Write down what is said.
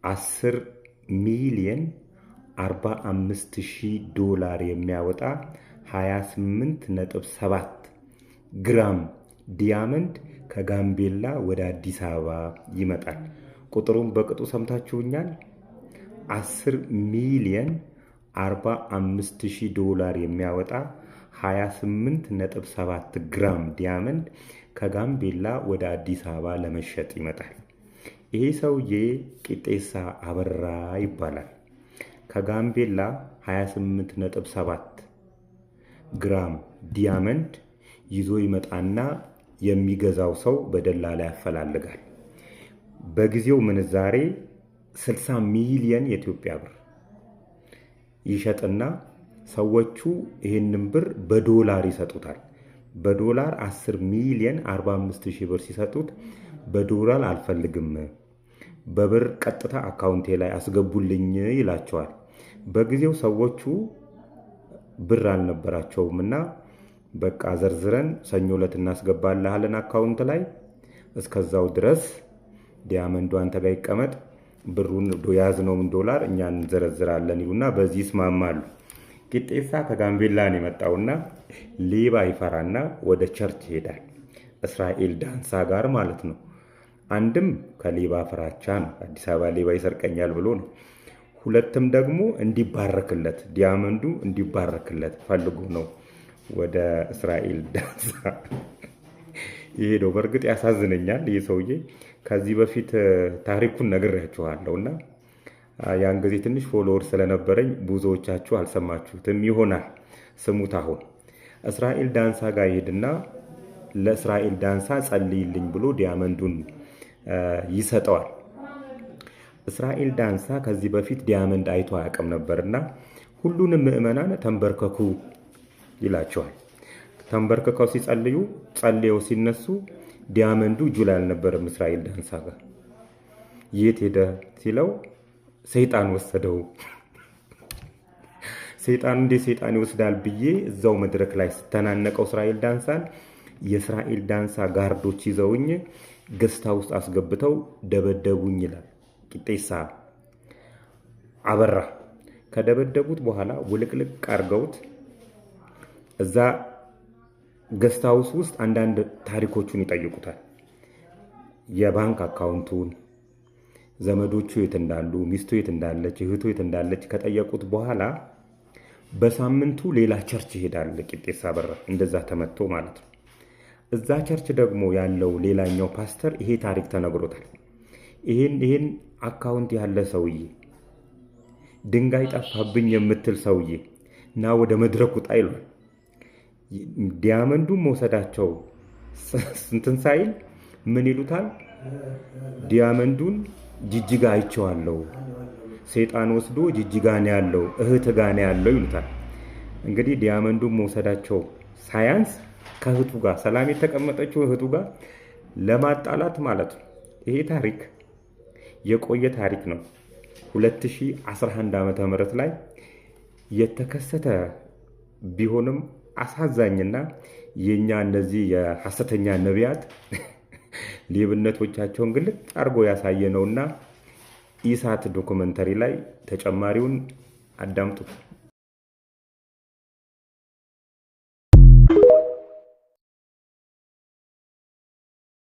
10 ሚሊየን 45,000 ዶላር የሚያወጣ 28.7 ግራም ዲያመንድ ከጋምቤላ ወደ አዲስ አበባ ይመጣል። ቁጥሩን በቅጡ ሰምታችሁኛል። 10 ሚሊየን 45,000 ዶላር የሚያወጣ 28.7 ግራም ዲያመንድ ከጋምቤላ ወደ አዲስ አበባ ለመሸጥ ይመጣል። ይሄ ሰውዬ ቂጤሳ አበራ ይባላል። ከጋምቤላ 28.7 ግራም ዲያመንድ ይዞ ይመጣና የሚገዛው ሰው በደላላ ያፈላልጋል። በጊዜው ምንዛሬ 60 ሚሊየን የኢትዮጵያ ብር ይሸጥና ሰዎቹ ይህንን ብር በዶላር ይሰጡታል። በዶላር 10 ሚሊየን 45,000 ብር ሲሰጡት በዶላር አልፈልግም፣ በብር ቀጥታ አካውንቴ ላይ አስገቡልኝ ይላቸዋል። በጊዜው ሰዎቹ ብር አልነበራቸውምና በቃ ዘርዝረን ሰኞ ዕለት እናስገባልሃለን አካውንት ላይ፣ እስከዛው ድረስ ዲያመንዱ አንተ ጋር ይቀመጥ፣ ብሩን ያዝነውን ዶላር እኛ እንዘረዝራለን ይሉና በዚህ ይስማማሉ። ቂጤሳ ከጋምቤላ ነው የመጣውና ሌባ ይፈራና ወደ ቸርች ይሄዳል። እስራኤል ዳንሳ ጋር ማለት ነው። አንድም ከሌባ ፍራቻ ነው፣ አዲስ አበባ ሌባ ይሰርቀኛል ብሎ ነው። ሁለትም ደግሞ እንዲባረክለት ዲያመንዱ እንዲባረክለት ፈልጎ ነው ወደ እስራኤል ዳንሳ ይሄደው። በእርግጥ ያሳዝነኛል ይህ ሰውዬ። ከዚህ በፊት ታሪኩን ነግሬያችኋለሁና ያን ጊዜ ትንሽ ፎሎወር ስለነበረኝ ብዙዎቻችሁ አልሰማችሁትም ይሆናል። ስሙት። አሁን እስራኤል ዳንሳ ጋር ይሄድና ለእስራኤል ዳንሳ ጸልይልኝ ብሎ ዲያመንዱን ይሰጠዋል። እስራኤል ዳንሳ ከዚህ በፊት ዲያመንድ አይቶ አያውቅም ነበርና ሁሉንም ምዕመናን ተንበርከኩ ይላቸዋል። ተንበርከከው ሲጸልዩ ጸልየው ሲነሱ ዲያመንዱ እጁ ላይ አልነበረም። እስራኤል ዳንሳ ጋር የት ሄደ ሲለው ሰይጣን ወሰደው። ሰይጣን እንዴ ሰይጣን ይወስዳል ብዬ እዛው መድረክ ላይ ስተናነቀው እስራኤል ዳንሳን የእስራኤል ዳንሳ ጋርዶች ይዘውኝ ገስታ ውስጥ አስገብተው ደበደቡኝ ይላል ቂጤሳ አበራ። ከደበደቡት በኋላ ውልቅልቅ አርገውት እዛ ገስት ሃውስ ውስጥ አንዳንድ ታሪኮቹን ይጠይቁታል። የባንክ አካውንቱን፣ ዘመዶቹ የት እንዳሉ፣ ሚስቱ የት እንዳለች፣ እህቱ የት እንዳለች ከጠየቁት በኋላ በሳምንቱ ሌላ ቸርች ይሄዳል ቂጤሳ አበራ። እንደዛ ተመቶ ማለት ነው። እዛ ቸርች ደግሞ ያለው ሌላኛው ፓስተር ይሄ ታሪክ ተነግሮታል። ይሄን አካውንት ያለ ሰውዬ፣ ድንጋይ ጠፋብኝ የምትል ሰውዬ ና ወደ መድረኩ ጣ ይሏል። ዲያመንዱን መውሰዳቸው እንትን ሳይል ምን ይሉታል? ዲያመንዱን ጅጅጋ አይቼዋለሁ፣ ሰይጣን ወስዶ ጅጅጋ ነው ያለው፣ እህት ጋር ነው ያለው ይሉታል። እንግዲህ ዲያመንዱን መውሰዳቸው ሳያንስ ከእህቱ ጋር ሰላም የተቀመጠችው እህቱ ጋር ለማጣላት ማለት ነው። ይሄ ታሪክ የቆየ ታሪክ ነው። 2011 ዓመተ ምህረት ላይ የተከሰተ ቢሆንም አሳዛኝና የኛ እነዚህ የሐሰተኛ ነቢያት ሌብነቶቻቸውን ግልጥ አድርጎ ያሳየ ነውና ኢሳት ዶክመንተሪ ላይ ተጨማሪውን አዳምጡት።